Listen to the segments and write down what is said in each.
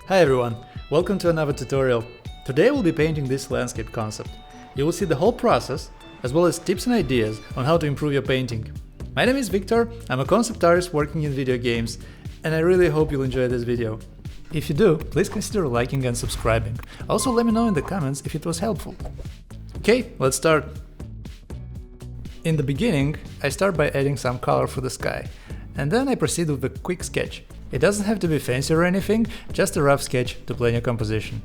Hi everyone, welcome to another tutorial. Today we'll be painting this landscape concept. You will see the whole process, as well as tips and ideas on how to improve your painting. My name is Victor, I'm a concept artist working in video games, and I really hope you'll enjoy this video. If you do, please consider liking and subscribing. Also let me know in the comments if it was helpful. Okay, let's start. In the beginning, I start by adding some color for the sky, and then I proceed with a quick sketch. It doesn't have to be fancy or anything, just a rough sketch to plan your composition.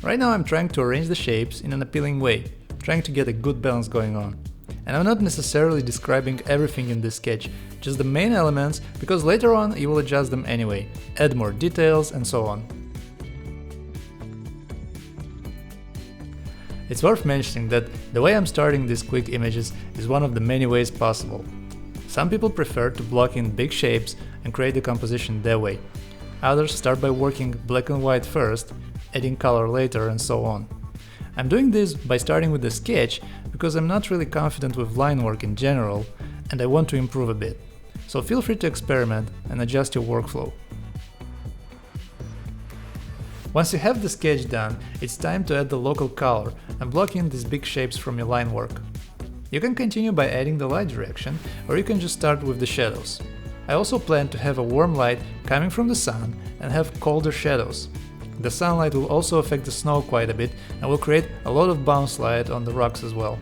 Right now I'm trying to arrange the shapes in an appealing way, trying to get a good balance going on. And I'm not necessarily describing everything in this sketch, just the main elements, because later on you will adjust them anyway, add more details and so on. It's worth mentioning that the way I'm starting these quick images is one of the many ways possible. Some people prefer to block in big shapes and create the composition that way. Others start by working black and white first, adding color later, and so on. I'm doing this by starting with the sketch because I'm not really confident with line work in general and I want to improve a bit. So feel free to experiment and adjust your workflow. Once you have the sketch done, it's time to add the local color and block in these big shapes from your line work. You can continue by adding the light direction, or you can just start with the shadows. I also plan to have a warm light coming from the sun and have colder shadows. The sunlight will also affect the snow quite a bit and will create a lot of bounce light on the rocks as well.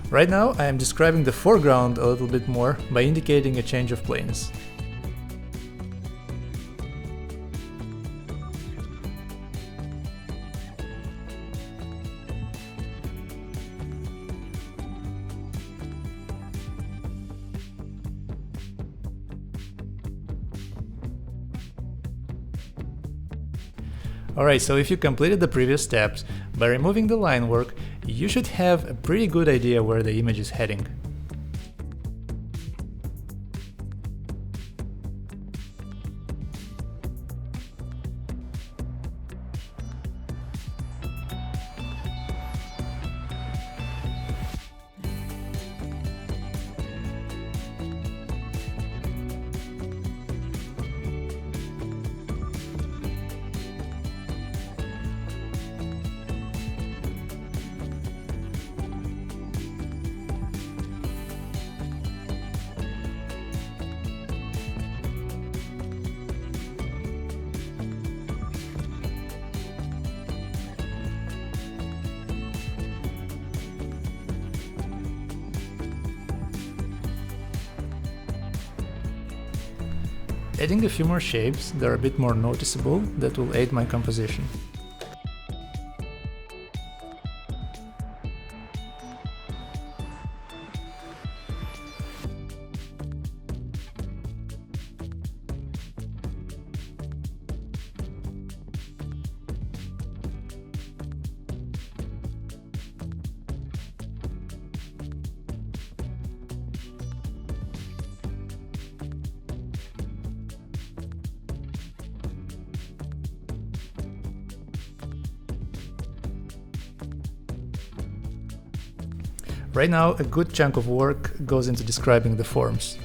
Right now I am describing the foreground a little bit more by indicating a change of planes. Alright, so if you completed the previous steps, by removing the line work, you should have a pretty good idea where the image is heading. Adding a few more shapes that are a bit more noticeable that will aid my composition. Right now, a good chunk of work goes into describing the forms.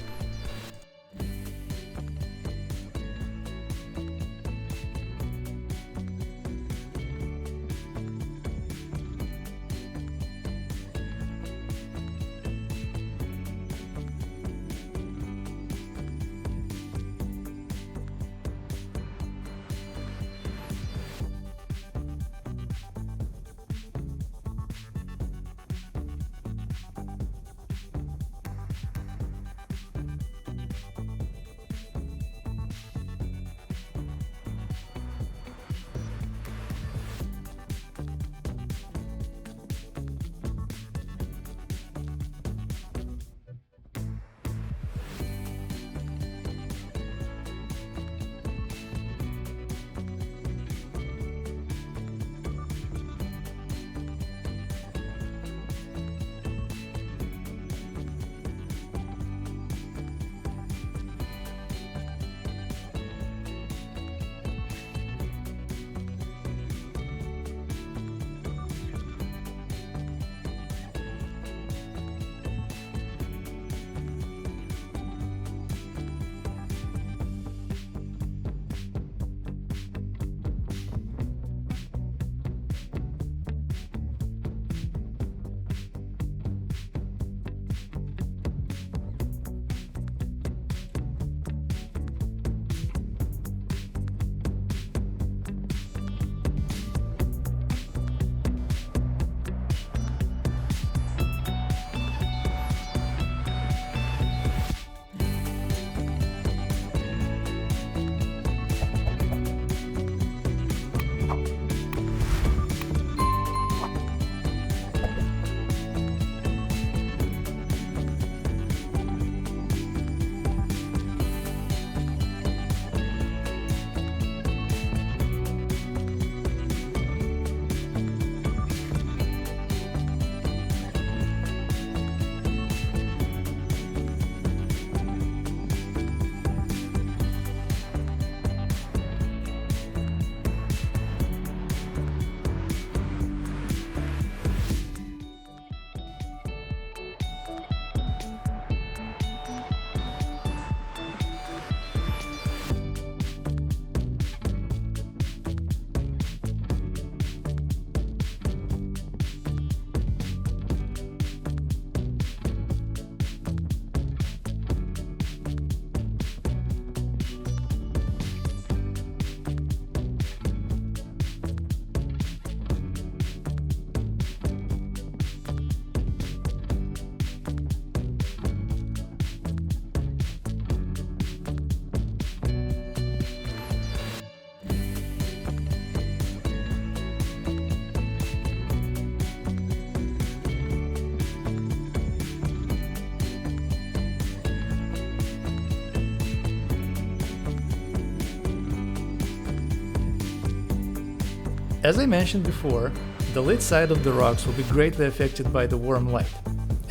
As I mentioned before, the lit side of the rocks will be greatly affected by the warm light,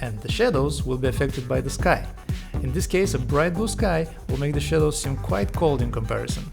and the shadows will be affected by the sky. In this case, a bright blue sky will make the shadows seem quite cold in comparison.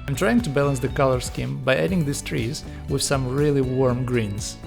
I'm trying to balance the color scheme by adding these trees with some really warm greens.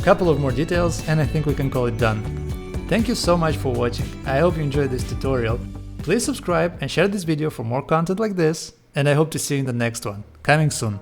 Couple of more details and I think we can call it done. Thank you so much for watching. I hope you enjoyed this tutorial. Please subscribe and share this video for more content like this, and I hope to see you in the next one, coming soon.